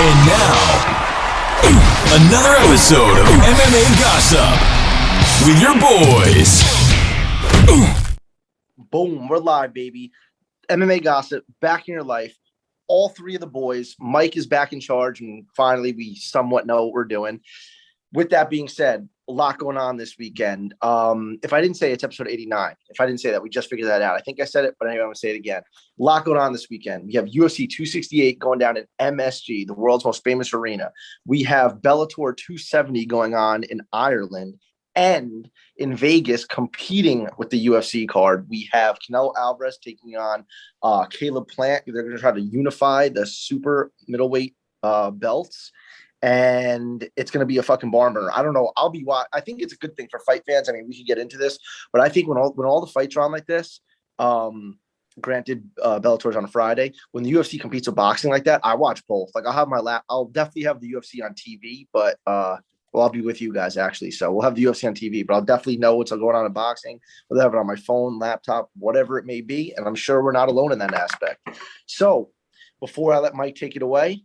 And now, another episode of MMA Gossip with your boys. Boom, we're live, baby. MMA Gossip, back in your life. All three of the boys. Mike is back in charge, and finally we somewhat know what we're doing. With that being said, a lot going on this weekend. If I didn't say it's episode 89, if I didn't say that, we just figured that out. I think I said it, but anyway, I'm going to say it again. A lot going on this weekend. We have UFC 268 going down in MSG, the world's most famous arena. We have Bellator 270 going on in Ireland. And in Vegas, competing with the UFC card, we have Canelo Alvarez taking on Caleb Plant. They're going to try to unify the super middleweight belts. And it's going to be a fucking barn burner. I don't know. I think it's a good thing for fight fans. I mean, we can get into this, but I think when all the fights are on like this, granted, Bellator's on a Friday. When the UFC competes with boxing like that, I watch both. Like I'll definitely have the UFC on TV, but I'll be with you guys actually. So we'll have the UFC on TV, but I'll definitely know what's going on in boxing. We'll have it on my phone, laptop, whatever it may be. And I'm sure we're not alone in that aspect. So before I let Mike take it away,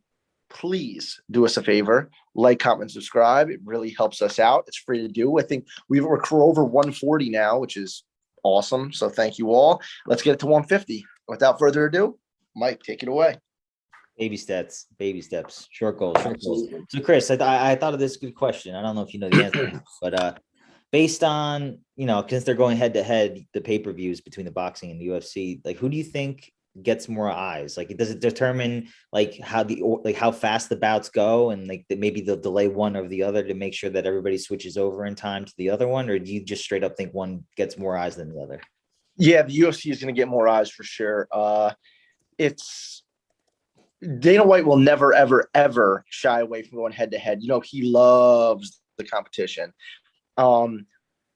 please do us a favor, like, comment, subscribe. It really helps us out. It's free to do. I think we're over 140 now, which is awesome. So thank you all. Let's get it to 150. Without further ado, Mike, take it away. Baby steps, short goals. So, Chris, I thought of this good question. I don't know if you know the answer, but based on, since they're going head to head, the pay-per-views between the boxing and the UFC, like, who do you think gets more eyes? Like, does it determine how fast the bouts go, and maybe they'll delay one or the other to make sure that everybody switches over in time to the other one, or do you just straight up think one gets more eyes than the other? Yeah, the UFC is going to get more eyes for sure. It's Dana White will never, ever, ever shy away from going head to head. He loves the competition.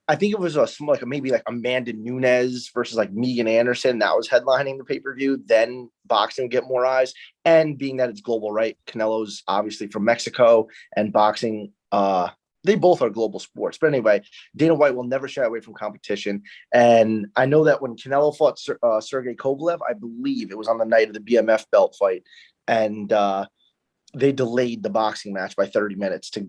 I think it was maybe Amanda Nunes versus Megan Anderson that was headlining the pay-per-view. Then boxing would get more eyes, and being that it's global, right? Canelo's obviously from Mexico, and boxing, they both are global sports. But anyway, Dana White will never shy away from competition. And I know that when Canelo fought Sergey Kovalev, I believe it was on the night of the BMF belt fight, and they delayed the boxing match by 30 minutes to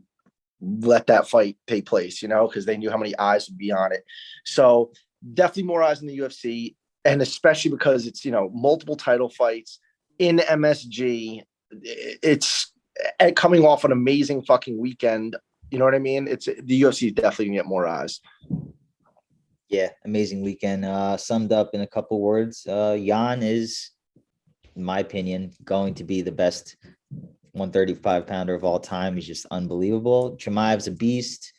let that fight take place, because they knew how many eyes would be on it. So definitely more eyes in the UFC, and especially because it's, multiple title fights in MSG. It's coming off an amazing fucking weekend. You know what I mean? The UFC is definitely gonna get more eyes. Yeah, amazing weekend. Summed up in a couple words, Jan is, in my opinion, going to be the best 135 pounder of all time. He's just unbelievable. Chimaev's a beast.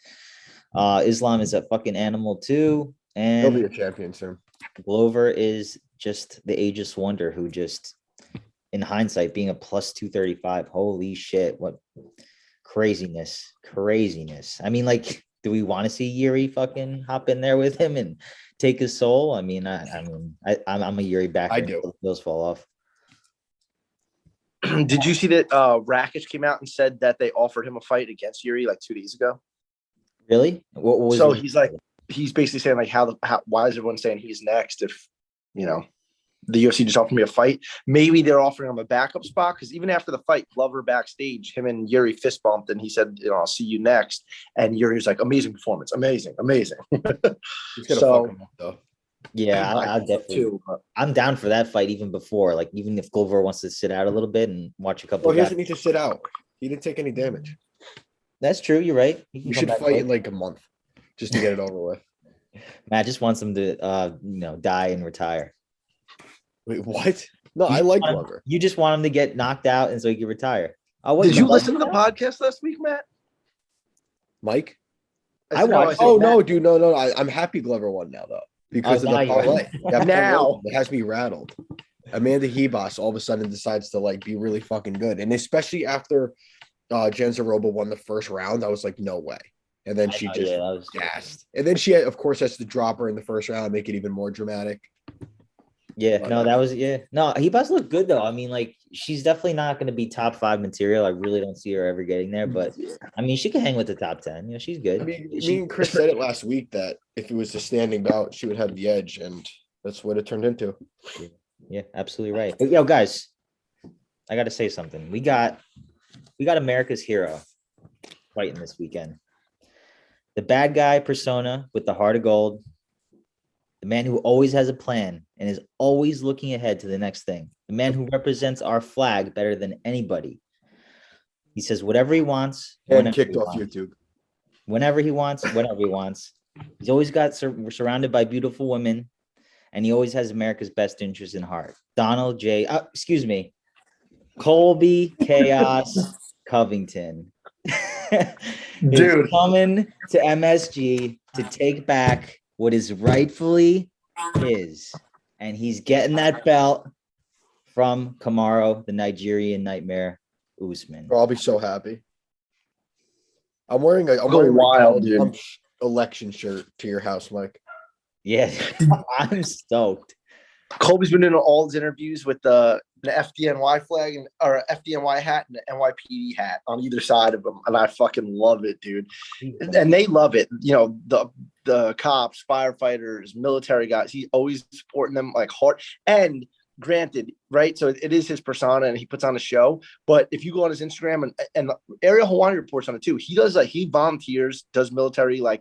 Islam is a fucking animal too. And he'll be a champion soon. Glover is just the ageless wonder who just, in hindsight, being a plus 235. Holy shit. What craziness. I mean, do we want to see Yuri fucking hop in there with him and take his soul? I mean, I'm a Yuri backer. I do. Those fall off. Did you see that Rakic came out and said that they offered him a fight against Yuri 2 days ago? Really? What was so he's basically saying why is everyone saying he's next if the UFC just offered me a fight? Maybe they're offering him a backup spot, because even after the fight, Glover backstage, him and Yuri fist bumped, and he said, I'll see you next. And Yuri was like, amazing performance, amazing. He's gonna fuck him up though. Yeah, I definitely too. I'm down for that fight even before. Even if Glover wants to sit out a little bit and watch a couple. Well, he doesn't need to sit out. He didn't take any damage. That's true. You're right. You should fight in a month just to get it over with. Matt just wants him to, die and retire. Wait, what? No, I like Glover. You just want him to get knocked out and so he can retire. Did you listen to the podcast last week, Matt? Mike? I watched. Oh no, dude, no. I'm happy Glover won now though. Because of the parlay. Now it has me rattled. Amanda Hebos all of a sudden decides to be really fucking good. And especially after Jen Zaroba won the first round, I was like, no way. And then she just gassed. And then she, of course, has to drop her in the first round, make it even more dramatic. Yeah, but, Hebos looked good though. I mean, she's definitely not going to be top 5 material. I really don't see her ever getting there, but I mean, she can hang with the top 10. She's good. I mean, me and Chris said it last week that if it was a standing bout, she would have the edge, and that's what it turned into. Yeah, absolutely right. But, guys, I got to say something. We got we got America's hero fighting this weekend. The bad guy persona with the heart of gold. The man who always has a plan and is always looking ahead to the next thing. The man who represents our flag better than anybody. He says whatever he wants. And kicked off YouTube. Whenever he wants, whenever he wants. He's always got surrounded by beautiful women, and he always has America's best interest in heart. Colby Chaos Covington. Dude, coming to MSG to take back what is rightfully his, and he's getting that belt from Kamaru, the Nigerian Nightmare Usman. I'll be so happy. I'm wearing a election shirt to your house, Mike. Yeah, I'm stoked. Colby's been in all his interviews with the FDNY flag or FDNY hat and the NYPD hat on either side of him, and I fucking love it, dude. And they love it. You know, the cops, firefighters, military guys. He's always supporting them like hard. And granted, right? So it is his persona, and he puts on a show. But if you go on his Instagram and Ariel Hawani reports on it too, he does he volunteers, does military I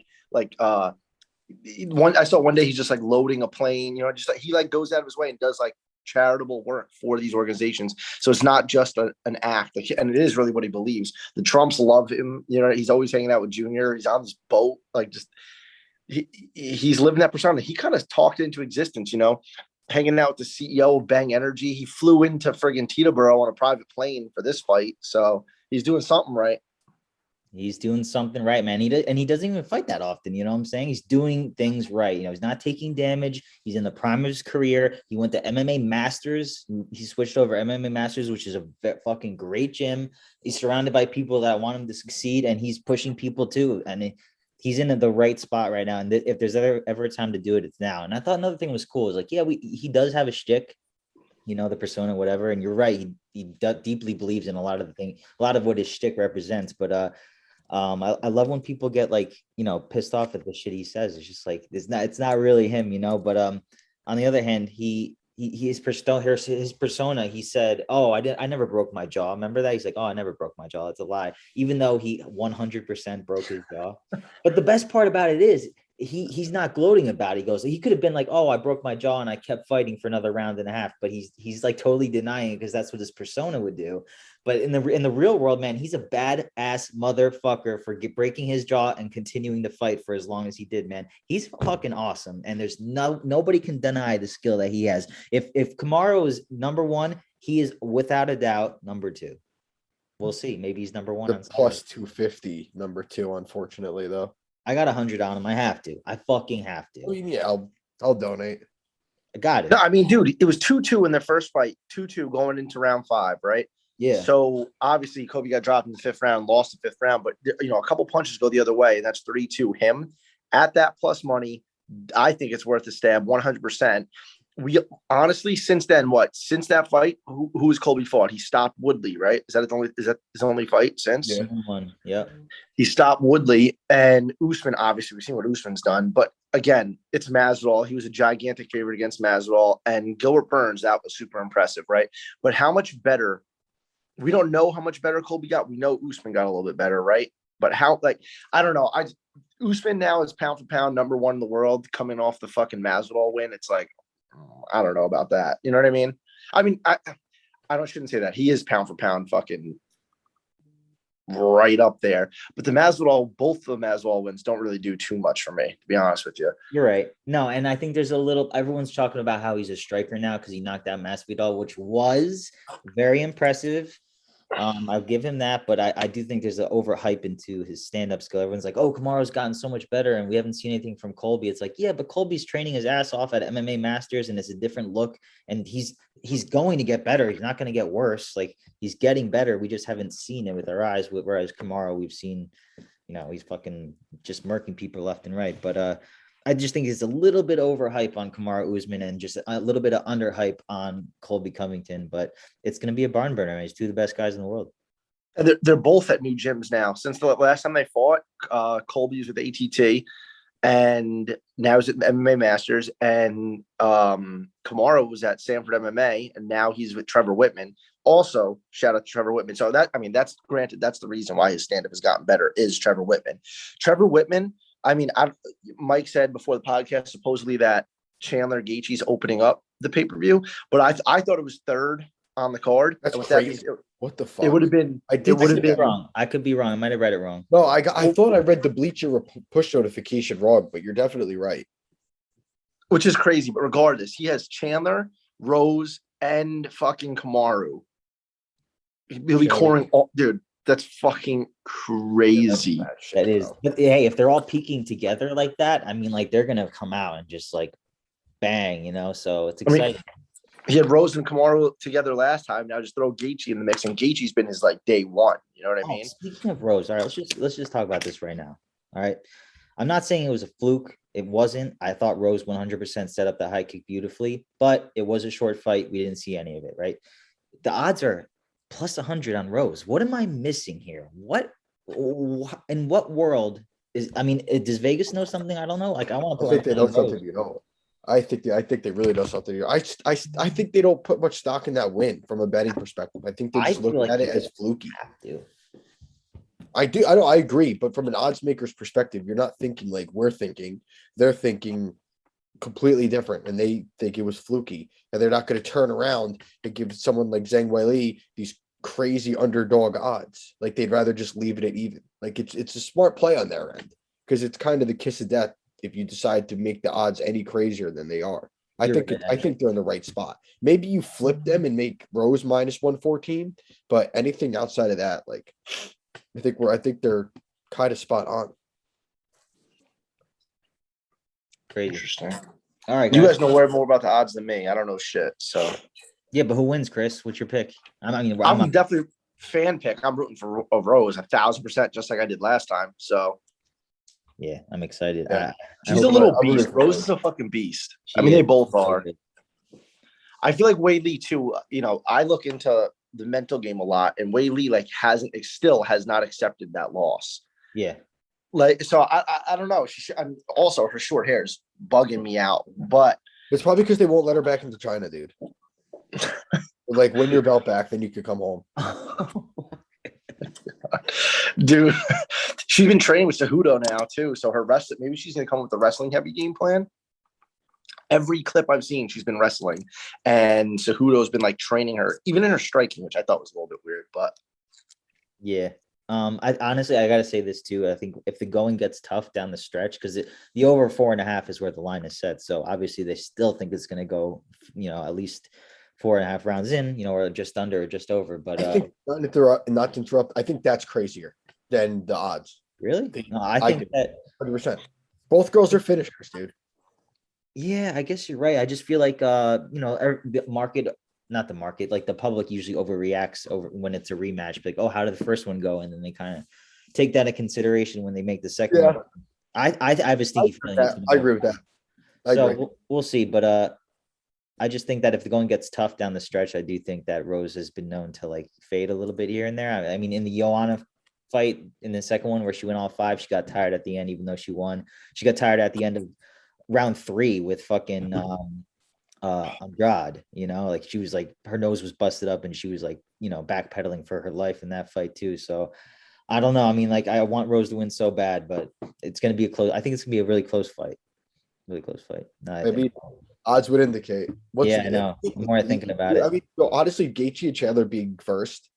saw one day he's just like loading a plane, you know, just he goes out of his way and does like charitable work for these organizations. So it's not just an act, and it is really what he believes. The Trumps love him, you know. He's always hanging out with Junior. He's on this boat, he's living that persona. He kind of talked into existence, you know, hanging out with the CEO of Bang Energy. He flew into friggin' Teterboro on a private plane for this fight, so he's doing something right. He's doing something right, man. He doesn't even fight that often. You know what I'm saying? He's doing things right. You know, he's not taking damage. He's in the prime of his career. He went to MMA Masters. He switched over MMA Masters, which is a fucking great gym. He's surrounded by people that want him to succeed, and he's pushing people too. And he's in the right spot right now. And if there's ever a time to do it, it's now. And I thought another thing was cool. Is he does have a shtick, you know, the persona, whatever. And you're right. He deeply believes in a lot of what his shtick represents. But I love when people get pissed off at the shit he says. It's just like it's not really him, you know. But on the other hand, his persona. He said, "Oh, I never broke my jaw." Remember that? He's like, "Oh, I never broke my jaw." It's a lie, even though he 100% broke his jaw. But the best part about it is he's not gloating about it. He goes, he could have been like, "Oh, I broke my jaw and I kept fighting for another round and a half," but he's like totally denying it because that's what his persona would do. But in the real world, man, he's a badass motherfucker for breaking his jaw and continuing to fight for as long as he did, man. He's fucking awesome, and there's nobody can deny the skill that he has. If Kamaru is number one, he is without a doubt number two. We'll see. Maybe he's number one. The plus 250 number two, unfortunately, though. I got 100 on him. I have to. I fucking have to. I mean, yeah, I'll donate. I got it. No, I mean, dude, it was 2-2 in their first fight, 2-2 going into round 5, right? Yeah. So obviously Kobe got dropped in the 5th round, lost the 5th round, but you know, a couple punches go the other way, and that's 3-2 him. At that plus money, I think it's worth a stab 100%. We honestly, since then, since that fight, who has Colby fought? He stopped Woodley, right? Is that his only fight since? Yeah. Yep. He stopped Woodley, and Usman, obviously we've seen what Usman's done, but again, it's Masvidal. He was a gigantic favorite against Masvidal, and Gilbert Burns, that was super impressive, right? But how much better? We don't know how much better Colby got. We know Usman got a little bit better, right? But how, I don't know. Usman now is pound for pound number 1 in the world, coming off the fucking Masvidal win. It's like, I don't know about that. You know what I mean? I shouldn't say that. He is pound for pound fucking right up there. But both of the Masvidal wins don't really do too much for me, to be honest with you. You're right. No, and I think there's everyone's talking about how he's a striker now because he knocked out Masvidal, which was very impressive. I'll give him that, but I do think there's an overhype into his stand-up skill. Everyone's like, "Oh, Kamaru's gotten so much better, and we haven't seen anything from Colby." It's like, yeah, but Colby's training his ass off at MMA Masters, and it's a different look, and he's going to get better. He's not going to get worse. Like, he's getting better. We just haven't seen it with our eyes. Whereas Kamaru, we've seen, you know, he's fucking just murking people left and right. But I just think it's a little bit overhype on Kamaru Usman and just a little bit of underhype on Colby Covington, but it's going to be a barn burner. He's two of the best guys in the world. And they're both at new gyms now. Since the last time they fought, Colby was with ATT, and now he's at MMA Masters, and Kamaru was at Sanford MMA, and now he's with Trevor Whitman. Also, shout out to Trevor Whitman. So that's granted, that's the reason why his stand-up has gotten better is Trevor Whitman. Trevor Whitman, Mike said before the podcast, supposedly that Chandler Gaethje's opening up the pay-per-view, but I thought it was third on the card. That's crazy. What the fuck? It would have been. I could be wrong. I might have read it wrong. No, I thought I read the Bleacher push notification wrong, but you're definitely right. Which is crazy, but regardless, he has Chandler, Rose, and fucking Kamaru. He'll be coring all, dude. That's fucking crazy. That is. But hey, if they're all peaking together like that, I mean, like they're gonna come out and just like bang, so it's exciting. He had Rose and Kamaru together last time. Now just throw Gaethje in the mix, and Gaethje's been his like day one. You know what I mean? Speaking of Rose, all right, let's just talk about this right now. All right, I'm not saying it was a fluke. It wasn't. I thought Rose 100% set up the high kick beautifully, but it was a short fight. We didn't see any of it, right? The odds are plus 100 on Rose. What am I missing here? In what world is? I mean, does Vegas know something? I don't know. Like, I want to. I think they know something you don't. I think they really know something. I think they don't put much stock in that win from a betting perspective. I think they just look at it as fluky. I do. I agree. But from an odds maker's perspective, you're not thinking like we're thinking. They're thinking completely different, and they think it was fluky, and they're not going to turn around and give someone like Zhang Weili these crazy underdog odds. Like they'd rather just leave it at even. Like it's a smart play on their end because it's kind of the kiss of death if you decide to make the odds any crazier than they are. I think they're in the right spot. Maybe you flip them and make Rose minus 114, but anything outside of that, like I think they're kind of spot on. Crazy. Interesting. All right, you guys know way more about the odds than me. I don't know shit. So yeah, but who wins, Chris? What's your pick? I'm definitely fan pick. I'm rooting for Rose 1,000%, just like I did last time. So yeah, I'm excited. Yeah. She's a little beast. Rose is a fucking beast. They both are. I feel like Weili too. I look into the mental game a lot, and Weili still has not accepted that loss. Yeah. So I don't know. Also her short hair is bugging me out, but it's probably because they won't let her back into China, dude. Like win your belt back, then you could come home. Dude, she's been training with Cejudo now too. So her maybe she's gonna come with the wrestling heavy game plan. Every clip I've seen, she's been wrestling, and Cejudo's been like training her, even in her striking, which I thought was a little bit weird. But yeah, I honestly gotta say this too. I think if the going gets tough down the stretch, because the over 4.5 is where the line is set. So obviously they still think it's gonna go, at least 4.5 rounds in, or just under or just over. But I think not to interrupt, I think that's crazier than the odds. Really? No, I think that 100%. Both girls are finishers, dude. Yeah, I guess you're right. I just feel like the market, not the market, like the public usually overreacts over when it's a rematch. Like, oh, how did the first one go? And then they kind of take that into consideration when they make the second one. I have a stinky feeling. I agree with that. We'll see. But I just think that if the going gets tough down the stretch, I do think that Rose has been known to like fade a little bit here and there. I mean, in the Joanna fight in the second one where she went all 5, she got tired at the end, even though she won. She got tired at the end of round 3 with fucking Andrade, like she was like her nose was busted up and she was like, backpedaling for her life in that fight too. So I don't know. I mean, like I want Rose to win so bad, but it's going to be I think it's going to be a really close fight. Really close fight. Maybe odds would indicate. I know. The more I'm thinking about it. I mean, honestly, Gaethje and Chandler being first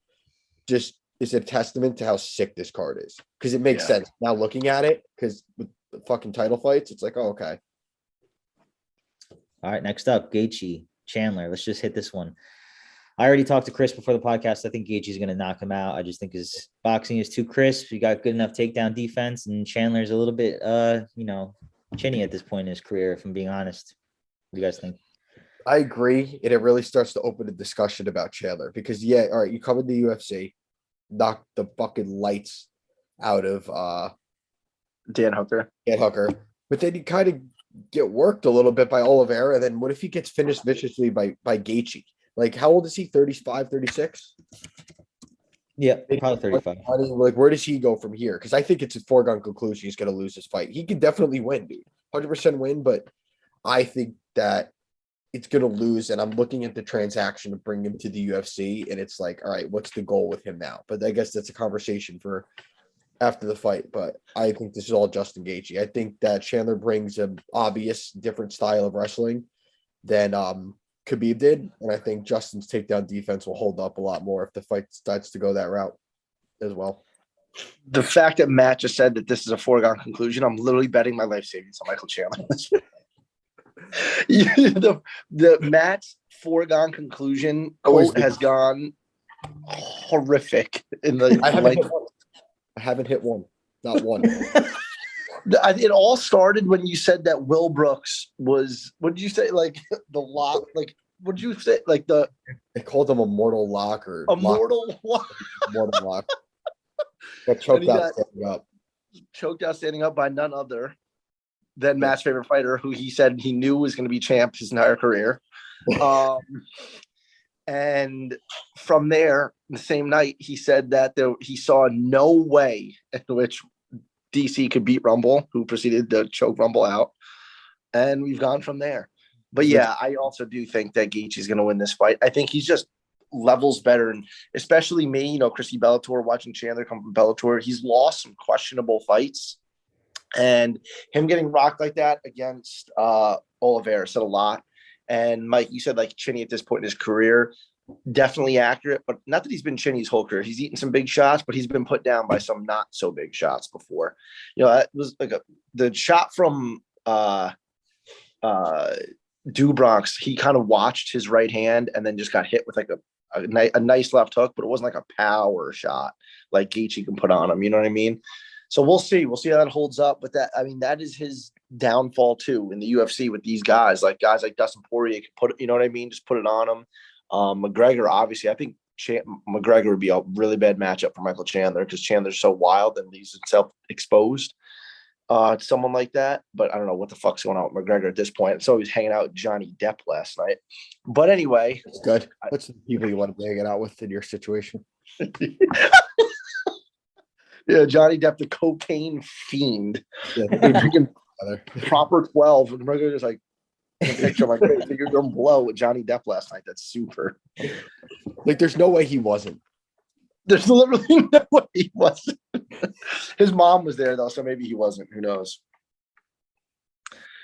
just is a testament to how sick this card is. Because it makes sense now looking at it. Because with the fucking title fights, it's like, oh, okay. All right, next up, Gaethje, Chandler. Let's just hit this one. I already talked to Chris before the podcast. I think Gaethje's going to knock him out. I just think his boxing is too crisp. He got good enough takedown defense, and Chandler's a little bit, chinny at this point in his career, if I'm being honest. What do you guys think? I agree. And it really starts to open a discussion about Chandler because, all right, you covered the UFC, knocked the fucking lights out of Dan Hooker. But then you kind of get worked a little bit by Oliveira. And then what if he gets finished viciously by Gaethje? Like, how old is he? 35, 36? Yeah, probably 35. Like, where does he go from here? Because I think it's a foregone conclusion he's going to lose this fight. He can definitely win, dude. 100% win, but I think that it's going to lose. And I'm looking at the transaction to bring him to the UFC. And it's like, all right, what's the goal with him now? But I guess that's a conversation for after the fight. But I think this is all Justin Gaethje. I think that Chandler brings an obvious different style of wrestling than Khabib did. And I think Justin's takedown defense will hold up a lot more if the fight starts to go that route as well. The fact that Matt just said that this is a foregone conclusion, I'm literally betting my life savings on Michael Chandler. the Matt's foregone conclusion quote has gone horrific in the. I haven't hit one, not one. It all started when you said that Will Brooks was. What did you say? Like the lock? Like what did you say? Like the. They called him a mortal lock or a mortal lock. Mortal lock. Got choked out standing up. Choked out standing up by none other than Matt's favorite fighter, who he said he knew was going to be champ his entire career. And from there, the same night, he said that he saw no way in which DC could beat Rumble, who proceeded to choke Rumble out. And we've gone from there. But yeah, I also do think that Gaethje is going to win this fight. I think he's just levels better. And especially me, Chrissy Bellator, watching Chandler come from Bellator, he's lost some questionable fights. And him getting rocked like that against Oliveira said a lot. And Mike, you said like Chinny at this point in his career, definitely accurate, but not that he's been Chinny his whole career. He's eaten some big shots, but he's been put down by some not so big shots before. That was like the shot from Dubronx. He kind of watched his right hand and then just got hit with like a nice left hook, but it wasn't like a power shot like Gaethje can put on him. You know what I mean? So we'll see. We'll see how that holds up. But that is his downfall too in the UFC with these guys like Dustin Poirier can put it, you know what I mean? Just put it on him. McGregor, obviously, I think McGregor would be a really bad matchup for Michael Chandler because Chandler's so wild and leaves himself exposed to someone like that. But I don't know what the fuck's going on with McGregor at this point. So he's hanging out with Johnny Depp last night. But anyway. That's good. What's the people you want to be hanging out with in your situation? Yeah, Johnny Depp, the cocaine fiend. Yeah, drinking proper 12. And McGregor's like, picture I'm like, hey, you're going to blow with Johnny Depp last night. That's super. Like, there's no way he wasn't. There's literally no way he wasn't. His mom was there, though, so maybe he wasn't. Who knows?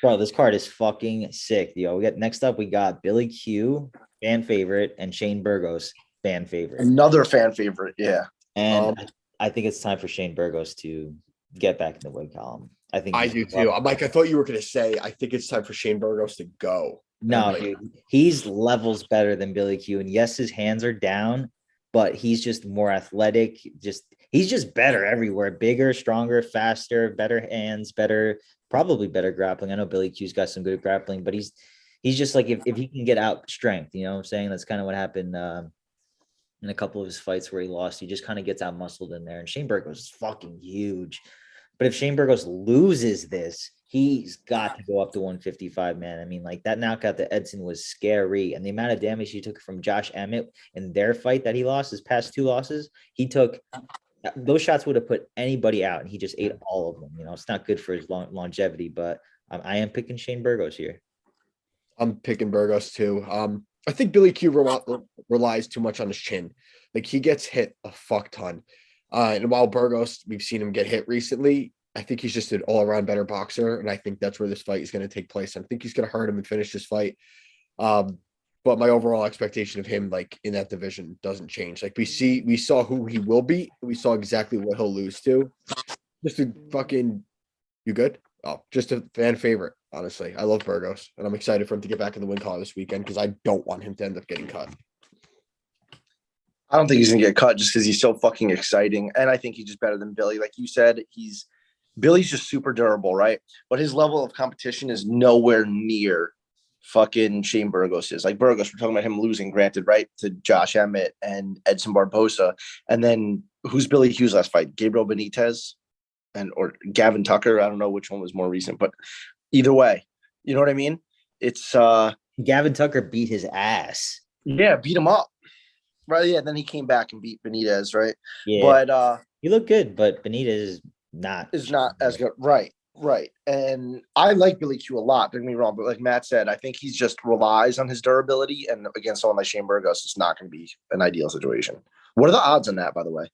Bro, this card is fucking sick, yo. Next up, we got Billy Q, fan favorite, and Shane Burgos, fan favorite. Another fan favorite, yeah. And I think it's time for Shane Burgos to get back in the win column. I do too. I'm like, I thought you were going to say, I think it's time for Shane Burgos to go. No, dude, he's levels better than Billy Q. And yes, his hands are down, but he's just more athletic. He's just better everywhere. Bigger, stronger, faster, better hands, probably better grappling. I know Billy Q's got some good grappling, but he's just like, if he can get out strength, you know what I'm saying? That's kind of what happened in a couple of his fights where he lost. He just kind of gets out muscled in there. And Shane Burgos is fucking huge. But if Shane Burgos loses this, he's got to go up to 155, man. I mean, like that knockout to Edson was scary. And the amount of damage he took from Josh Emmett in their fight that he lost, his past two losses, he took those shots would have put anybody out. And he just ate all of them. It's not good for his longevity, but I am picking Shane Burgos here. I'm picking Burgos too. I think Billy Q relies too much on his chin. Like he gets hit a fuck ton. And while Burgos, we've seen him get hit recently, I think he's just an all-around better boxer. And I think that's where this fight is going to take place. I think he's going to hurt him and finish this fight. But my overall expectation of him, like in that division, doesn't change. Like we saw who he will beat. We saw exactly what he'll lose to. Just a fucking, you good? Oh, just a fan favorite. Honestly, I love Burgos, and I'm excited for him to get back in the win column this weekend because I don't want him to end up getting cut. I don't think he's gonna get cut just because he's so fucking exciting, and I think he's just better than Billy. Like you said, Billy's just super durable, right? But his level of competition is nowhere near fucking Shane Burgos is. Like Burgos, we're talking about him losing, granted, right, to Josh Emmett and Edson Barbosa, and then who's Billy Hughes' last fight? Gabriel Benitez or Gavin Tucker. I don't know which one was more recent, but either way, you know what I mean? It's Gavin Tucker beat his ass. Yeah, beat him up. Right. Yeah. Then he came back and beat Benitez, right? Yeah. But he looked good, but Benitez is not as good. Right. Right. And I like Billy Q a lot, don't get me wrong, but like Matt said, I think he's just relies on his durability, and against someone like Shane Burgos, it's not going to be an ideal situation. What are the odds on that, by the way?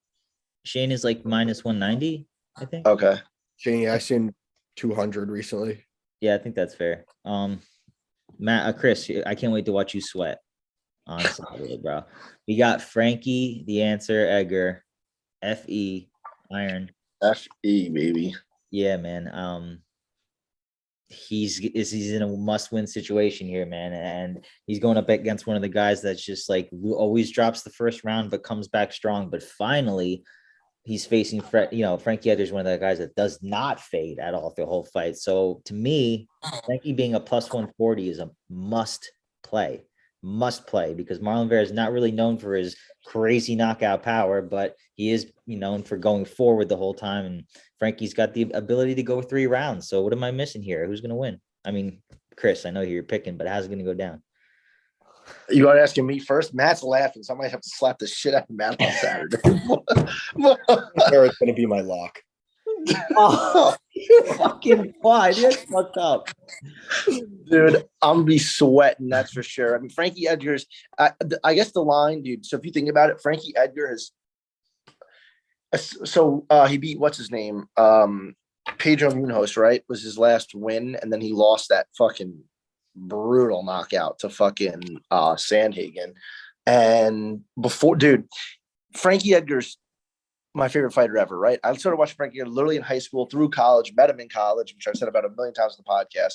Shane is like minus 190, I think. Okay. Shane, I seen 200 recently. Yeah, I think that's fair. Matt, Chris, I can't wait to watch you sweat on Saturday, bro. We got Frankie, the answer, Edgar, FE, Iron. FE, baby. Yeah, man. He's in a must-win situation here, man, and he's going up against one of the guys that's just like always drops the first round but comes back strong. But finally, he's facing Frankie Edwards, one of the guys that does not fade at all the whole fight. So to me, Frankie being a plus 140 is a must play because Marlon Vera is not really known for his crazy knockout power, but he is known for going forward the whole time. And Frankie's got the ability to go 3 rounds. So what am I missing here? Who's going to win? I mean, Chris, I know who you're picking, but how's it going to go down? You are asking me first? Matt's laughing, so I might have to slap the shit out of Matt on Saturday. It's going to be my lock. Oh, you fucking why? That's fucked up. Dude, I'm going to be sweating, that's for sure. I mean, Frankie Edgar's, I guess the line, dude, so if you think about it, Frankie Edgar has, he beat, what's his name? Pedro Munoz, right? Was his last win, and then he lost that fucking brutal knockout to fucking Sandhagen. And before, dude, Frankie Edgar's my favorite fighter ever, right? I started watching Frankie Edgar literally in high school, through college, met him in college, which I've said about 1 million times in the podcast.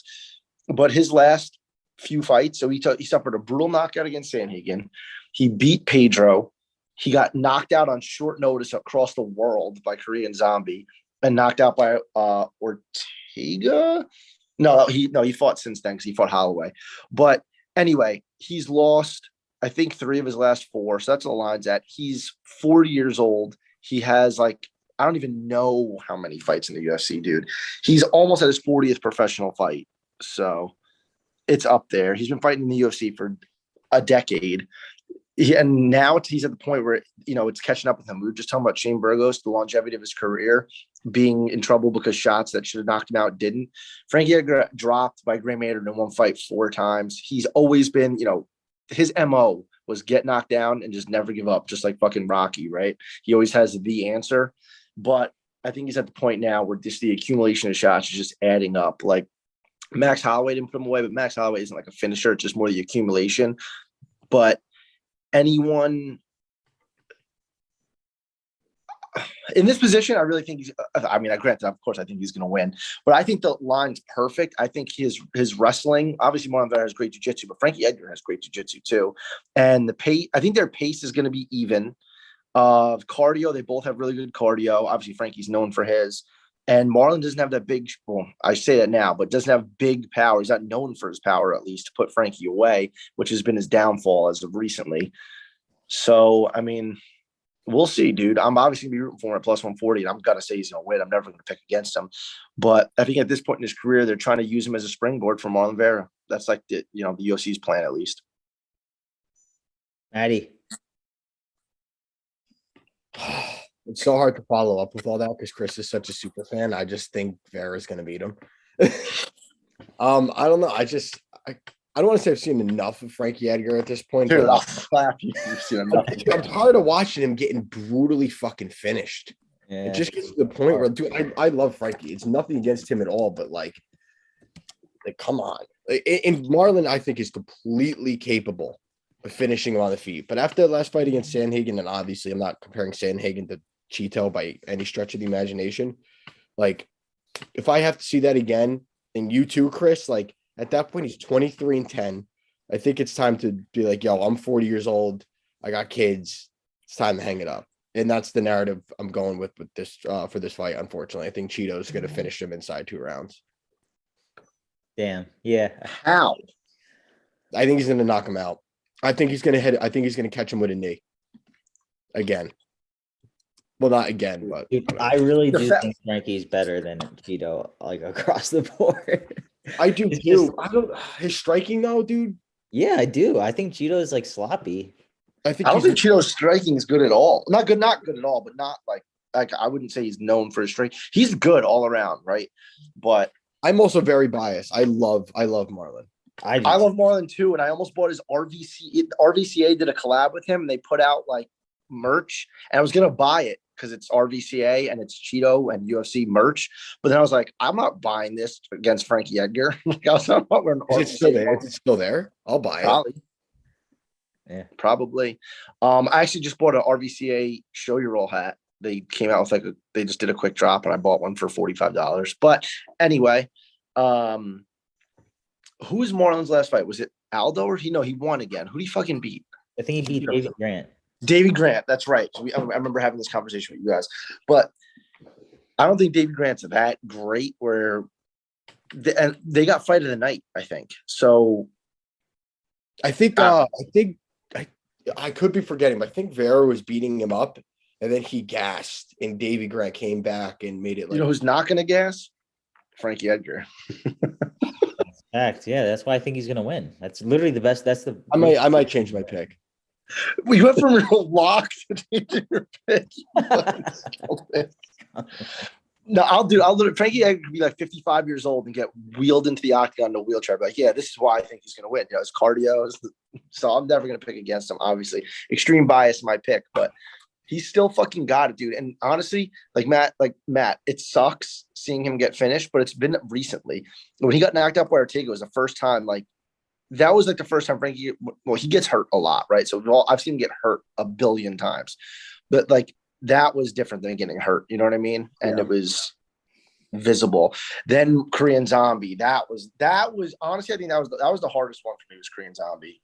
But his last few fights, so he suffered a brutal knockout against Sandhagen. He beat Pedro. He got knocked out on short notice across the world by Korean Zombie and knocked out by Ortega. No, he fought since then because he fought Holloway. But anyway, he's lost, I think, 3 of his last 4. So that's what the line's at. He's 40 years old. He has I don't even know how many fights in the UFC, dude. He's almost at his 40th professional fight. So it's up there. He's been fighting in the UFC for a decade. And now he's at the point where, it's catching up with him. We were just talking about Shane Burgos, the longevity of his career, being in trouble because shots that should have knocked him out didn't. Frankie Edgar dropped by Gray Maynard in one fight 4 times. He's always been, his MO was get knocked down and just never give up, just like fucking Rocky, right? He always has the answer. But I think he's at the point now where just the accumulation of shots is just adding up. Like Max Holloway didn't put him away, but Max Holloway isn't like a finisher. It's just more the accumulation. But anyone in this position, I really think granted, of course, I think he's going to win, but I think the line's perfect. I think his wrestling, obviously Marlon Vera has great jiu-jitsu, but Frankie Edgar has great jiu-jitsu too. And the pace, I think their pace is going to be even. Cardio, they both have really good cardio. Obviously, Frankie's known for his. And Marlon doesn't have that big, well, I say that now, but doesn't have big power. He's not known for his power, at least, to put Frankie away, which has been his downfall as of recently. So, I mean, we'll see, dude. I'm obviously going to be rooting for him at plus 140, and I'm going to say he's going to win. I'm never going to pick against him. But I think at this point in his career, they're trying to use him as a springboard for Marlon Vera. That's like the UFC's plan, at least. Maddie. It's so hard to follow up with all that because Chris is such a super fan. I just think Vera's going to beat him. I don't know. I don't want to say I've seen enough of Frankie Edgar at this point. Dude, I'll slap you. You've seen enough. I'm tired of watching him getting brutally fucking finished. Yeah. It just gets to the point where, dude, I love Frankie. It's nothing against him at all, but like come on. And Marlon, I think, is completely capable of finishing him on the feet. But after the last fight against Sandhagen, and obviously I'm not comparing Sandhagen to Cheeto by any stretch of the imagination. Like, if I have to see that again, and you too, Chris, like at that point, he's 23-10. I think it's time to be like, yo, I'm 40 years old. I got kids. It's time to hang it up. And that's the narrative I'm going with this for this fight. Unfortunately, I think Cheeto's going to finish him inside 2 rounds. Damn. Yeah. How? I think he's going to knock him out. I think he's going to catch him with a knee again. Well, not again, but dude, I really do think Frankie's better than Cheeto, like across the board. I do too. His striking though, dude. Yeah, I do. I think Cheeto is like sloppy. I don't think Cheeto's striking is good at all. Not good at all, but not like like I wouldn't say he's known for his strength. He's good all around, right? But I'm also very biased. I love Marlon. I love Marlon too, and I almost bought his RVC. RVCA did a collab with him, and they put out like merch, and I was gonna buy it because it's RVCA and it's Cheeto and UFC merch. But then I was like, I'm not buying this against Frankie Edgar. Like, I was not wearing Is it still there? Is it still there? I'll buy it. Probably. Yeah, probably. I actually just bought an RVCA Show Your Roll hat. They came out with they just did a quick drop, and I bought one for $45. But anyway, who was Marlon's last fight? Was it Aldo or he won again? Who did he fucking beat? I think he beat David Grant. Davey Grant, that's right. I remember having this conversation with you guys, but I don't think Davey Grant's that great. Where they got fight of the night, I think. So, I think I could be forgetting, but I think Vera was beating him up, and then he gassed, and Davey Grant came back and made it. Like, you know who's not going to gas? Frankie Edgar. Fact, yeah, that's why I think he's going to win. That's literally the best. That's the. I might change my pick. We went from real lock to changing your pick. No, I'll do it. Frankie Edgar could be like 55 years old and get wheeled into the octagon in a wheelchair. Like, yeah, this is why I think he's going to win. His cardio is so I'm never going to pick against him. Obviously, extreme bias in my pick, but he's still fucking got it, dude. And honestly, Matt, it sucks seeing him get finished, but it's been recently. When he got knocked out by Ortega, it was the first time. That was the first time Frankie. Well, he gets hurt a lot, right? So I've seen him get hurt a billion times, but that was different than getting hurt. You know what I mean? And It was visible. Then Korean Zombie. That was honestly, I think that was the hardest one for me, was Korean Zombie.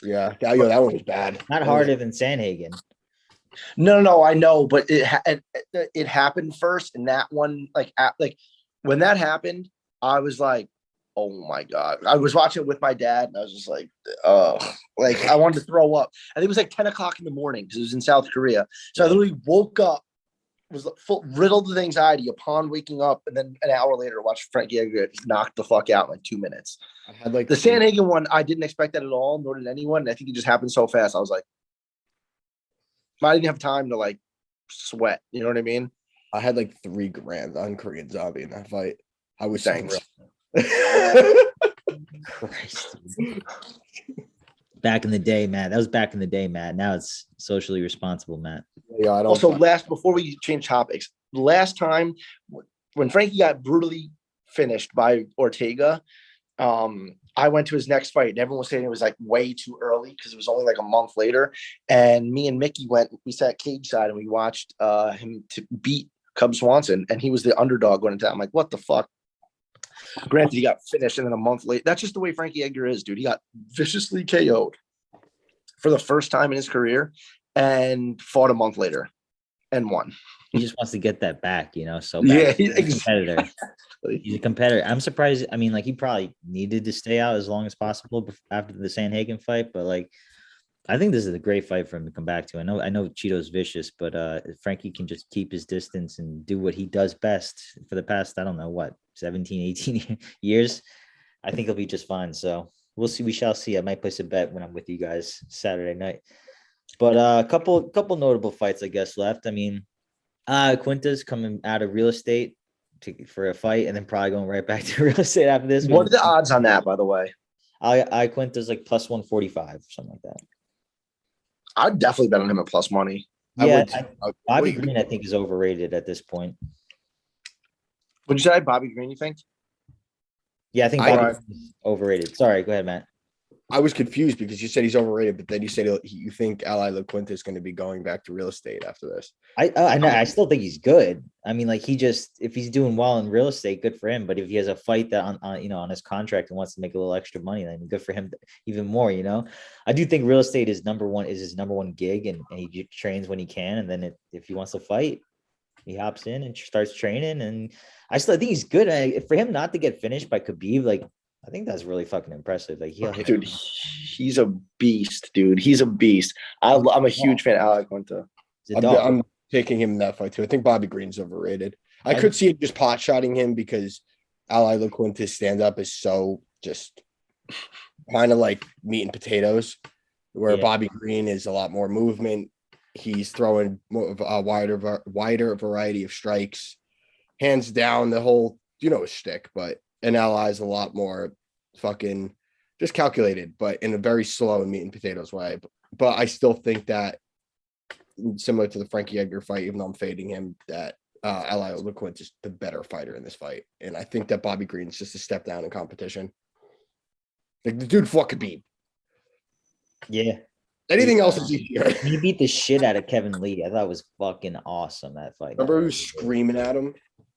Yeah, that one was bad. Not harder than Sanhagen. No, I know, but it happened first, and that one, when that happened, I was like, oh my God. I was watching it with my dad, and I was just like, oh, I wanted to throw up. I think it was 10 o'clock in the morning because it was in South Korea. So I literally woke up, was riddled with anxiety upon waking up, and then an hour later watched Frankie Edgar get knocked the fuck out in 2 minutes. I had the Sanhagen one, I didn't expect that at all, nor did anyone. I think it just happened so fast. I was like, I didn't have time to sweat. You know what I mean? I had $3,000 on Korean Zombie in that fight. I was thanks. Christ. Back in the day, Matt. That was back in the day, Matt. Now it's socially responsible, Matt. Yeah, I don't. Also, before we change topics, last time when Frankie got brutally finished by Ortega, I went to his next fight, and everyone was saying it was way too early because it was only a month later. And me and Mickey we sat cage side and we watched him to beat Cub Swanson, and he was the underdog going into that. I'm like, what the fuck? Granted, he got finished, and then a month later, that's just the way Frankie Edgar is, dude. He got viciously KO'd for the first time in his career and fought a month later and won. He just wants to get that back, so bad. Yeah, he's a competitor. He's a competitor. I'm surprised. I mean, he probably needed to stay out as long as possible after the Sanhagen fight, but I think this is a great fight for him to come back to. I know Cheeto's vicious, but if Frankie can just keep his distance and do what he does best for the past, I don't know, 17, 18 years, I think he'll be just fine. So we'll see. We shall see. I might place a bet when I'm with you guys Saturday night. But a couple notable fights, I guess, left. I mean, Quinta's coming out of real estate for a fight and then probably going right back to real estate after this. What are the odds on that, by the way? Quinta's plus 145, something like that. I'd definitely bet on him at plus money. Yeah, Bobby Green, I think, is overrated at this point. Would you say Bobby Green, you think? Yeah, I think Bobby is overrated. Sorry, go ahead, Matt. I was confused because you said he's overrated, but then you said you think Ali LaQuinta is going to be going back to real estate after this. I know. I still think he's good. I mean, if he's doing well in real estate, good for him. But if he has a fight that on his contract and wants to make a little extra money, then good for him even more. I do think real estate is his number one gig, and he trains when he can. And then if he wants to fight, he hops in and starts training. And I still think he's good. For him not to get finished by Khabib, I think that's really fucking impressive. Dude, he's a beast, dude. He's a beast. I'm a huge fan of Ali LaQuinta. I'm taking him in that fight too. I think Bobby Green's overrated. I could see him just pot shotting him because Ali LaQuinta's stand up is so just kind of like meat and potatoes, where Bobby Green is a lot more movement He's throwing more of a wider variety of strikes. Hands down, the whole, shtick, but an ally is a lot more fucking just calculated, but in a very slow and meat and potatoes way. But I still think that, similar to the Frankie Edgar fight, even though I'm fading him, that Ally Olaquin's is the better fighter in this fight. And I think that Bobby Green's just a step down in competition. Like, the dude fucking beat. Yeah. Anything else is easier. He beat the shit out of Kevin Lee. I thought it was fucking awesome, that fight. Remember who was screaming at him?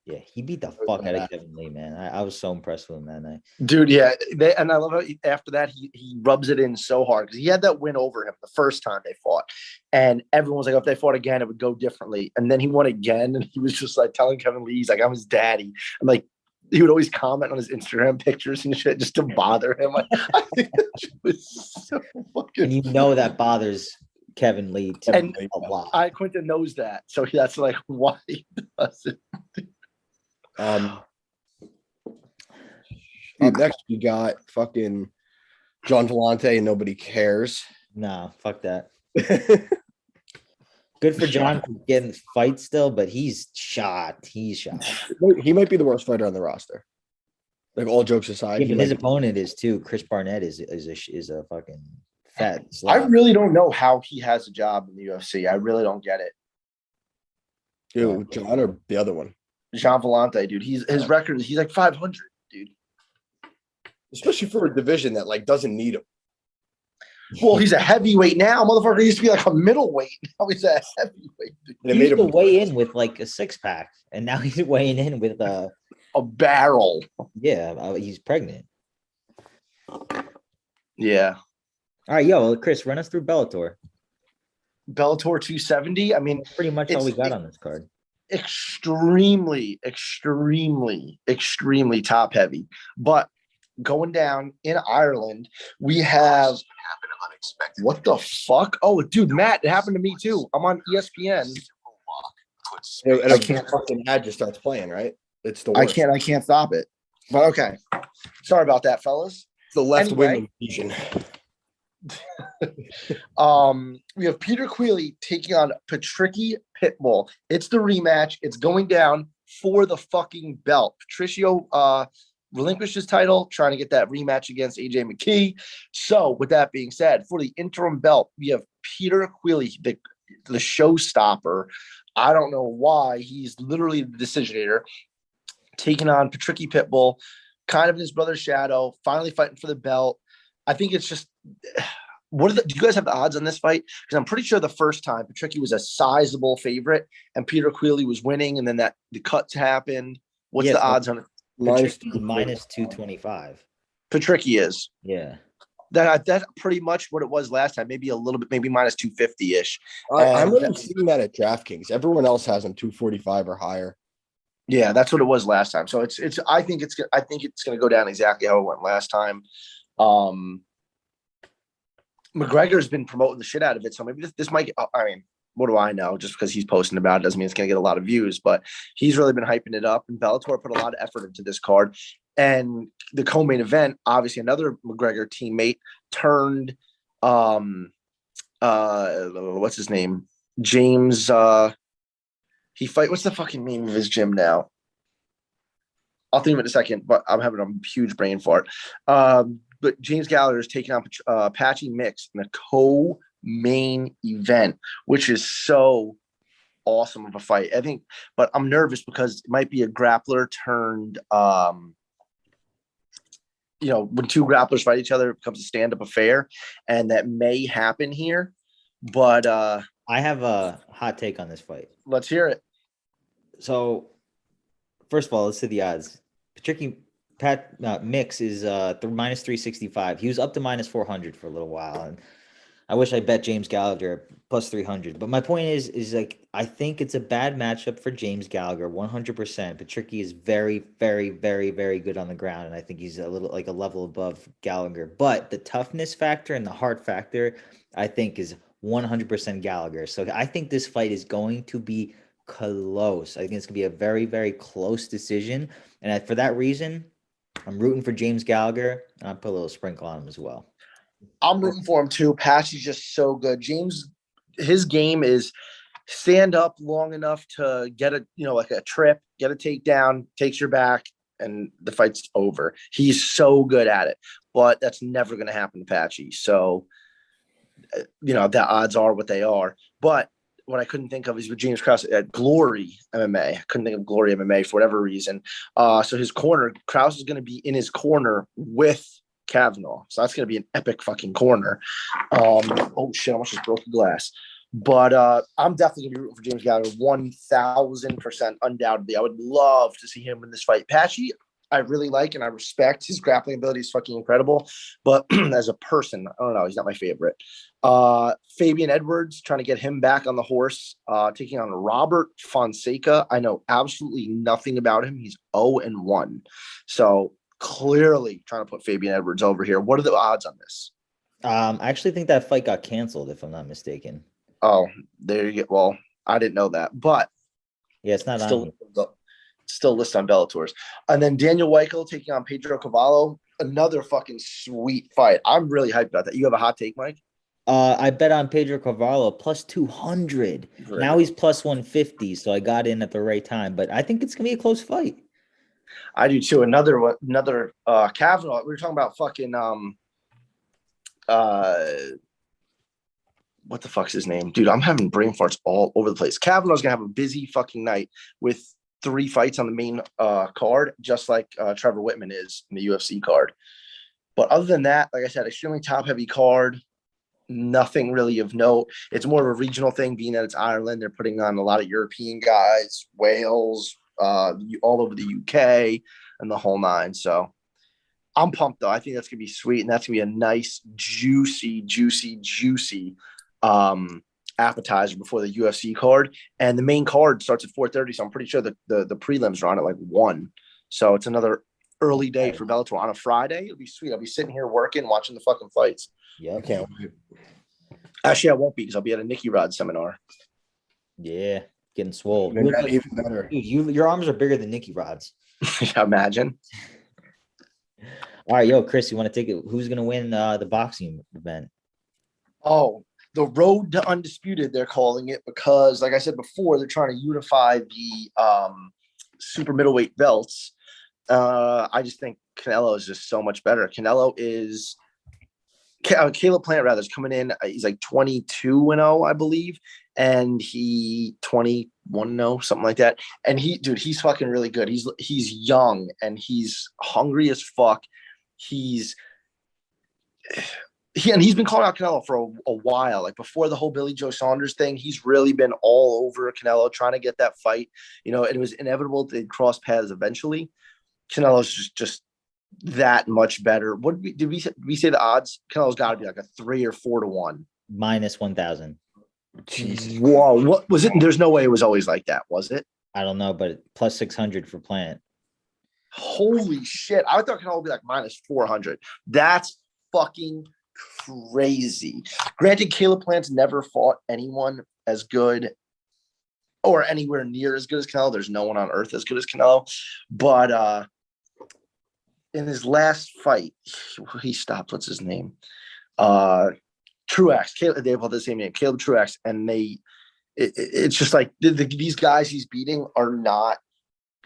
Yeah, he beat the fuck out of Kevin Lee, man. I was so impressed with him that night. Dude, yeah. And I love how after that, he rubs it in so hard because he had that win over him the first time they fought. And everyone was like, if they fought again, it would go differently. And then he won again. And he was just like telling Kevin Lee, he's like, I'm his daddy. And like, he would always comment on his Instagram pictures and shit just to bother him. I think that shit was so fucking. And that bothers Kevin Lee and a lot. Quinton knows that. So that's like why he does it. Up next, we got fucking John Delante, and nobody cares. Nah, fuck that. Good for John for getting fights still, but he's shot. He's shot. He might be the worst fighter on the roster. Like, all jokes aside, yeah, his opponent is too. Chris Barnett is a fucking fat I really don't know how he has a job in the UFC. I really don't get it. Dude, John or the other one? Jean Vellante, dude. His record, he's like 500, dude. Especially for a division that like doesn't need him. Well, he's a heavyweight now. Motherfucker used to be like a middleweight. Now he's a heavyweight. He used to weigh in with like a 6-pack, and now he's weighing in with a barrel. Yeah, he's pregnant. Yeah. All right, yo, Chris, run us through Bellator. Bellator 270. I mean, pretty much all we got on this card. Extremely top heavy. But going down in Ireland, we have what the fuck? Oh, dude, Matt, it happened to me too. I'm on ESPN. And I can't fucking ad just starts playing, right? It's the worst. I can't stop it. But okay. Sorry about that, fellas. It's the left wing infusion. We have Peter Queally taking on Patricky Pitbull. It's the rematch. It's going down for the fucking belt. Patricio relinquished his title, trying to get that rematch against AJ McKee. So, with that being said, for the interim belt, we have Peter Queally, the showstopper. I don't know why. He's literally the decisionator, taking on Patricky Pitbull, kind of in his brother's shadow, finally fighting for the belt. I think it's just do you guys have the odds on this fight? Because I'm pretty sure the first time Patricky was a sizable favorite and Peter Queally was winning, and then the cuts happened. What's the odds on it? Minus 225. Patricky is. Yeah. That's pretty much what it was last time. Maybe a little bit, maybe minus 250-ish. I'm really seeing that at DraftKings. Everyone else has them 245 or higher. Yeah, that's what it was last time. So it's I think it's going to go down exactly how it went last time. McGregor's been promoting the shit out of it, so maybe this might. I mean, what do I know? Just because he's posting about it doesn't mean it's going to get a lot of views, but he's really been hyping it up. And Bellator put a lot of effort into this card. And the co-main event, obviously, another McGregor teammate turned. What's his name? James. What's the fucking name of his gym now? I'll think of it in a second, but I'm having a huge brain fart. But James Gallagher is taking on Patchy Mix in a co-main event, which is so awesome of a fight. I think, but I'm nervous because it might be a grappler turned, when two grapplers fight each other, it becomes a stand-up affair, and that may happen here. But I have a hot take on this fight. Let's hear it. So, first of all, let's see the odds. Mix is minus 365. He was up to minus 400 for a little while, and I wish I bet James Gallagher plus 300. But my point is like, I think it's a bad matchup for James Gallagher, 100%. Patricky is very, very, very, very good on the ground, and I think he's a level above Gallagher. But the toughness factor and the heart factor, I think, is 100% Gallagher. So I think this fight is going to be close. I think it's going to be a very, very close decision. And for that reason, I'm rooting for James Gallagher, and I'll put a little sprinkle on him as well. I'm rooting for him too. Patchy's just so good. James his game is stand up long enough to get a, like a trip, get a takedown, takes your back, and the fight's over. He's so good at it, but that's never going to happen to Patchy. So, the odds are what they are. But what I couldn't think of is with James Krause at Glory MMA. I couldn't think of Glory MMA for whatever reason. So his corner, Krause is going to be in his corner with Cavallo. So that's going to be an epic fucking corner. Oh shit, I almost just broke the glass. But I'm definitely going to be rooting for James Gallagher 1,000% undoubtedly. I would love to see him in this fight. Patchy, I really like and I respect. His grappling ability is fucking incredible. But as a person, I don't know. He's not my favorite. Fabian Edwards, trying to get him back on the horse, taking on Robert Fonseca. I know absolutely nothing about him. He's 0-1. So clearly trying to put Fabian Edwards over here. What are the odds on this? I actually think that fight got canceled, if I'm not mistaken. Oh, there you go. Well, I didn't know that, but yeah, it's not still listed on Bellator's. And then Daniel Weickel taking on Pedro Cavallo, another fucking sweet fight. I'm really hyped about that. You have a hot take, Mike? I bet on Pedro Cavallo plus 200. Right. Now he's plus 150, so I got in at the right time. But I think it's gonna be a close fight. I do too. Another Cavallo. We were talking about fucking what the fuck's his name? Dude, I'm having brain farts all over the place. Cavallo's gonna have a busy fucking night with 3 fights on the main card, just like Trevor Whitman is in the UFC card. But other than that, like I said, extremely top-heavy card. Nothing really of note. It's more of a regional thing, being that it's Ireland. They're putting on a lot of European guys, Wales, all over the UK, and the whole nine. So I'm pumped, though. I think that's going to be sweet, and that's going to be a nice, juicy appetizer before the UFC card. And the main card starts at 4:30, so I'm pretty sure that the prelims are on at like 1. So it's another early day for Bellator on a Friday. It'll be sweet. I'll be sitting here working, watching the fucking fights. Yeah, I can't wait. Actually, I won't be because I'll be at a Nicky Rod seminar. Yeah, getting swole. Even better. Dude, your arms are bigger than Nicky Rod's. Imagine. All right, yo, Chris, you want to take it? Who's going to win the boxing event? Oh, the road to undisputed, they're calling it, because, like I said before, they're trying to unify the super middleweight belts. I just think Canelo is just so much better. Caleb Plant, rather, is coming in. He's like 22-0, I believe, and he 21-0, something like that. And he's fucking really good. He's young and he's hungry as fuck. He's been calling out Canelo for a while. Like before the whole Billy Joe Saunders thing, he's really been all over Canelo, trying to get that fight. It was inevitable they'd cross paths eventually. Canelo's just that much better. What did we say the odds? Canelo's got to be like a 3 or 4-1. Minus 1,000. Jesus. Whoa, what was it? There's no way it was always like that, was it? I don't know, but plus 600 for Plant. Holy shit. I thought Canelo would be like minus 400. That's fucking crazy. Granted, Caleb Plant's never fought anyone as good or anywhere near as good as Canelo. There's no one on earth as good as Canelo. But in his last fight, he stopped. What's his name? Truax. They both have the same name, Caleb Truax. And it's just like these guys he's beating are not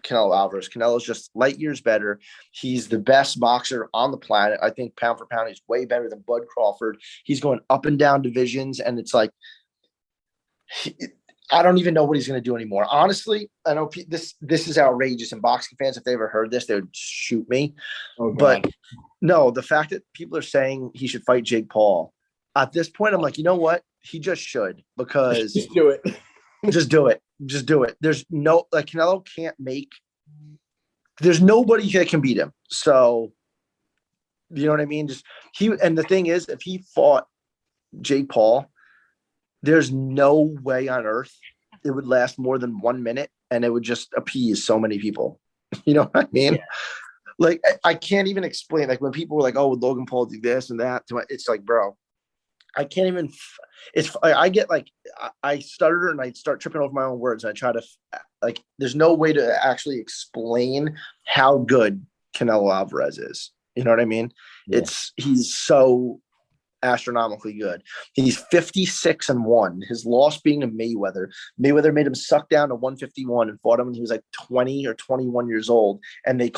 Canelo Alvarez. Canelo's just light years better. He's the best boxer on the planet. I think pound for pound, he's way better than Bud Crawford. He's going up and down divisions, and it's like I don't even know what he's going to do anymore. Honestly, I know this is outrageous, and boxing fans, if they ever heard this, they would shoot me. Oh, God. But no, the fact that people are saying he should fight Jake Paul, at this point, I'm like, you know what? He just should, because just do it. Just do it. Just do it. There's no, like, Canelo can't there's nobody that can beat him. So, you know what I mean? And the thing is, if he fought Jake Paul, there's no way on earth it would last more than 1 minute, and it would just appease so many people. You know what I mean? Yeah. Like, I can't even explain. Like, when people were like, oh, would Logan Paul do this and that? It's like, bro, I can't even. I get like, I stutter and I start tripping over my own words. And I try to, like, there's no way to actually explain how good Canelo Alvarez is. You know what I mean? Yeah. He's so astronomically good. He's 56-1. His loss being to Mayweather. Mayweather made him suck down to 151 and fought him when he was like 20 or 21 years old. And they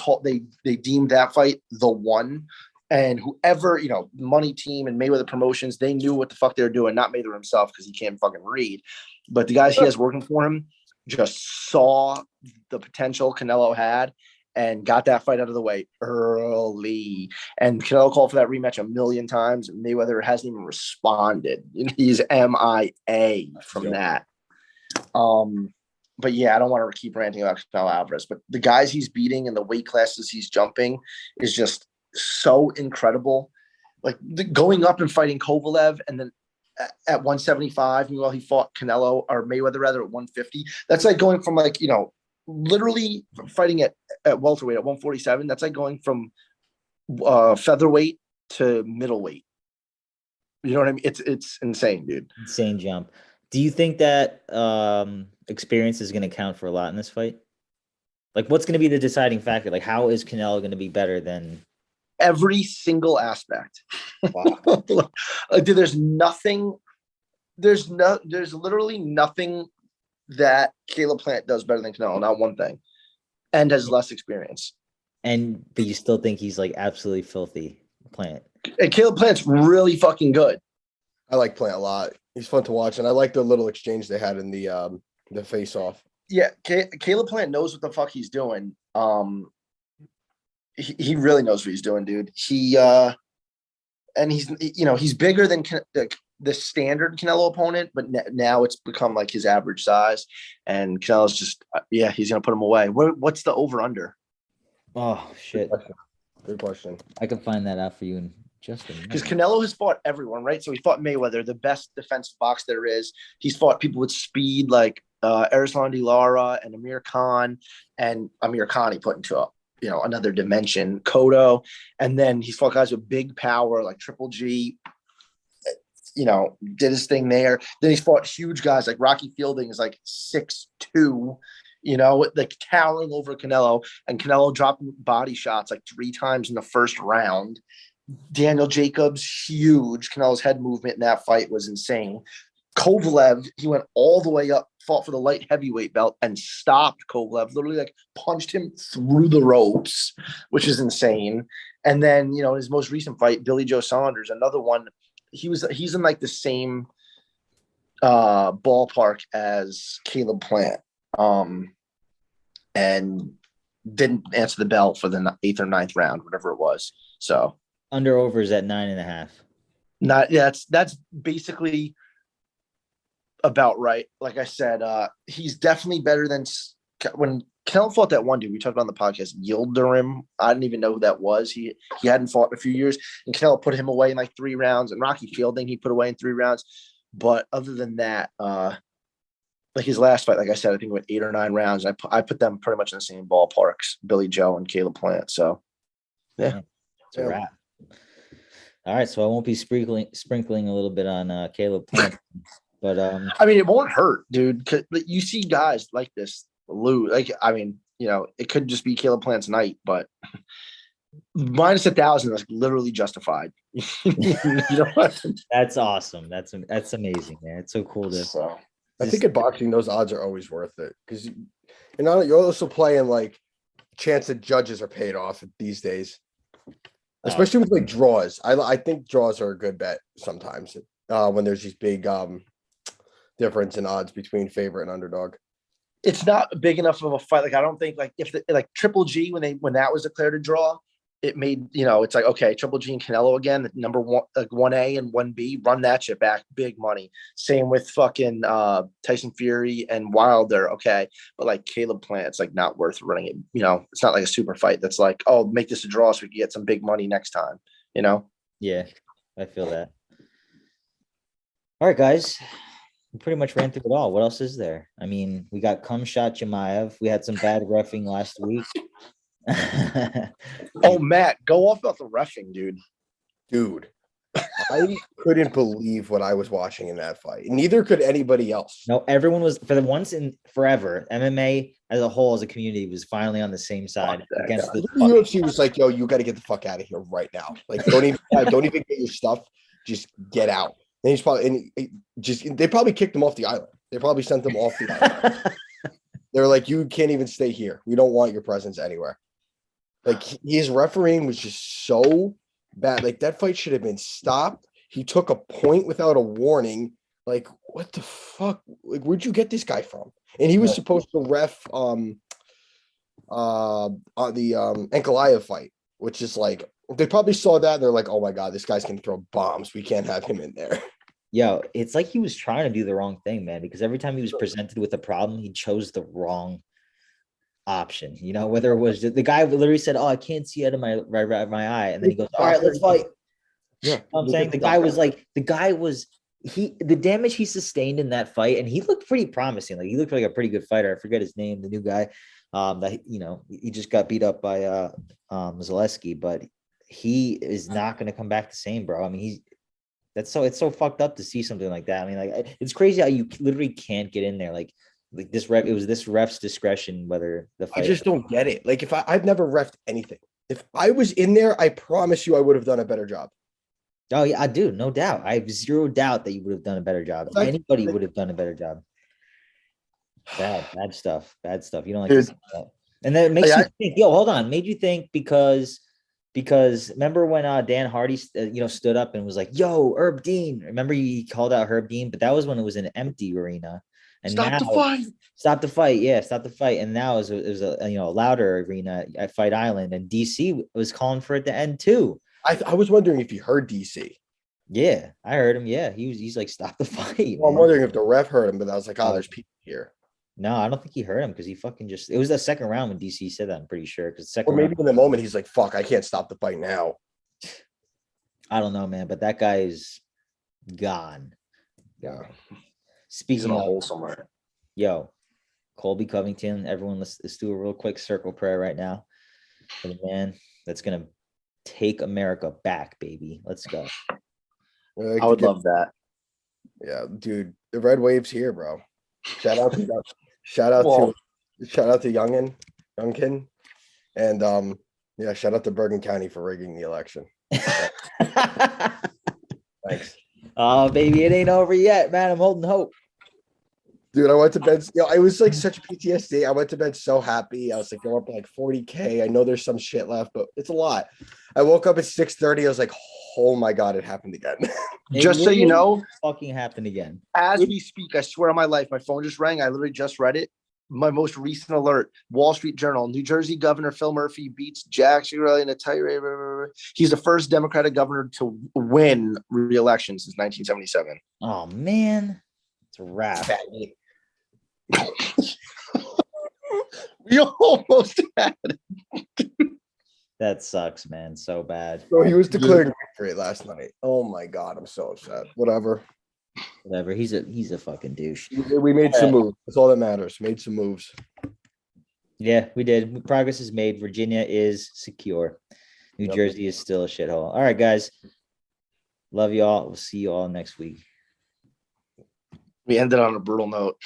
deemed that fight the one. And whoever, Money Team and Mayweather Promotions, they knew what the fuck they were doing. Not Mayweather himself because he can't fucking read. But the guys he has working for him just saw the potential Canelo had and got that fight out of the way early. And Canelo called for that rematch a million times. Mayweather hasn't even responded. He's MIA from that. But yeah, I don't want to keep ranting about Canelo Alvarez, but the guys he's beating and the weight classes he's jumping is just so incredible. Like going up and fighting Kovalev and then at 175, meanwhile he fought Canelo or Mayweather rather at 150. That's like going from literally fighting at welterweight at 147. That's like going from featherweight to middleweight. You know what I mean? It's insane, dude. Insane jump. Do you think that experience is going to count for a lot in this fight? Like, what's going to be the deciding factor? Like, how is Canelo going to be better than every single aspect? Wow. Dude, there's literally nothing that Caleb Plant does better than Canelo, not one thing, and has less experience. But you still think he's like absolutely filthy, Plant? And Caleb Plant's really fucking good. I like Plant a lot. He's fun to watch, and I like the little exchange they had in the face-off. Yeah, Caleb Plant knows what the fuck he's doing. He really knows what he's doing, dude. And he's bigger than the standard Canelo opponent, but now it's become like his average size, and Canelo's just he's gonna put him away. What's the over under? Oh shit, good question. I can find that out for you in just a minute. Because Canelo has fought everyone, right? So he fought Mayweather, the best defensive box there is. He's fought people with speed like Erislandy Lara and Amir Khan, and Amir Khan he put into another dimension, Cotto, and then he's fought guys with big power like Triple G. Did his thing there. Then he's fought huge guys like Rocky Fielding is like 6'2", like towering over Canelo, and Canelo dropped body shots like 3 times in the first round. Daniel Jacobs, huge. Canelo's head movement in that fight was insane. Kovalev, he went all the way up, fought for the light heavyweight belt and stopped Kovalev, literally like punched him through the ropes, which is insane. And then, in his most recent fight, Billy Joe Saunders, another one, he's in like the same ballpark as Caleb Plant, and didn't answer the bell for the 8th or 9th round, whatever it was. So under over is at 9.5. That's basically about right. Like I said, he's definitely better than when Canelo fought that one dude we talked about on the podcast, Yildirim. I didn't even know who that was. He hadn't fought in a few years, and Canelo put him away in like 3 rounds, and Rocky Fielding he put away in 3 rounds. But other than that, like his last fight, like I said, I think it went 8 or 9 rounds. I put them pretty much in the same ballparks, Billy Joe and Caleb Plant. So yeah, it's a wrap. All right, so I won't be sprinkling a little bit on Caleb Plant, but it won't hurt, dude. 'Cause you see guys like this lose. Like, it could just be Caleb Plant's night, but minus 1,000 is literally justified. That's awesome. That's amazing, man. It's so cool to. So, I think in boxing, those odds are always worth it because you're also playing like chance that judges are paid off these days. Especially with like draws. I think draws are a good bet sometimes when there's these big difference in odds between favorite and underdog. It's not big enough of a fight. Like I don't think like if like Triple G when that was declared a draw, it made it's like okay, Triple G and Canelo again, number one, like 1A and 1B, run that shit back, big money. Same with fucking Tyson Fury and Wilder, okay, but like Caleb Plant, it's like not worth running it. It's not like a super fight that's like, oh, make this a draw so we can get some big money next time. Yeah, I feel that. All right, guys. We pretty much ran through it all. What else is there? We got Kumshot Chimaev. We had some bad reffing last week. Oh, Matt, go off about the reffing, dude. Dude, I couldn't believe what I was watching in that fight. Neither could anybody else. No, everyone was, for the once in forever, MMA as a whole, as a community, was finally on the same side against the UFC was like, yo, you got to get the fuck out of here right now. Like, don't even get your stuff. just get out. And he's probably they probably kicked him off the island. They probably sent him off the island. They're like, you can't even stay here. We don't want your presence anywhere. Like his refereeing was just so bad. Like that fight should have been stopped. He took a point without a warning. Like, what the fuck? Like, where'd you get this guy from? And he was supposed to ref on the Ankalaev fight, which is like they probably saw that and they're like, oh my god, this guy's gonna throw bombs. We can't have him in there. Yo, it's like he was trying to do the wrong thing, man, because every time he was presented with a problem, he chose the wrong option. You know, whether it was the guy literally said, oh, I can't see out of my eye. And then he goes, all right, let's fight. Yeah. You know what I'm saying? The guy was the damage he sustained in that fight, and he looked pretty promising. Like he looked like a pretty good fighter. I forget his name, the new guy. That he just got beat up by Zaleski, but he is not going to come back the same, bro. I mean, it's so fucked up to see something like that. I mean, like it's crazy how you literally can't get in there. Like this ref, it was this ref's discretion whether the fight. I just don't get it. Like if I've never refed anything. If I was in there, I promise you I would have done a better job. Oh yeah, I do, no doubt. I have zero doubt that you would have done a better job. Anybody would have done a better job. Bad stuff. You don't like to see that. And then it makes you think, yo, hold on. Made you think because remember when Dan Hardy stood up and was like, yo, Herb Dean. Remember he called out Herb Dean, but that was when it was an empty arena. And Stop the fight. Stop the fight. Yeah, stop the fight. And now it was a louder arena at Fight Island, and DC was calling for it to end too. I was wondering if you heard DC. Yeah, I heard him. Yeah, he's like, stop the fight. Well, I'm wondering if the ref heard him, but I was like, oh, there's people here. No, I don't think he heard him because he fucking it was the second round when DC said that, I'm pretty sure. Or maybe in the moment he's like, fuck, I can't stop the fight now. I don't know, man, but that guy is gone. Yeah. Speaking of of a hole somewhere. Yo, Colby Covington, everyone, let's do a real quick circle prayer right now for the man that's gonna take America back, baby. Let's go. I would love that. Yeah, dude, the red wave's here, bro. Shout out to Youngkin, and shout out to Bergen County for rigging the election. Thanks. Oh, baby, it ain't over yet, man. I'm holding hope. Dude, I went to bed. I was like such PTSD. I went to bed so happy. I was like, go up like 40K. I know there's some shit left, but it's a lot. I woke up at 6:30. I was like, oh my God, it happened again. Just so you know, fucking happened again. As we speak, I swear on my life, my phone just rang. I literally just read it. My most recent alert, Wall Street Journal, New Jersey Governor Phil Murphy beats Jack Ciattarelli in a tight race. He's the first Democratic governor to win re-election since 1977. Oh, man. It's a wrap. We almost had it. That sucks, man. So bad. So he was declaring victory last night. Oh my God, I'm so upset. Whatever. He's a fucking douche. We made some moves. That's all that matters. Made some moves. Yeah, we did. Progress is made. Virginia is secure. New Jersey is still a shithole. All right, guys. Love you all. We'll see you all next week. We ended on a brutal note.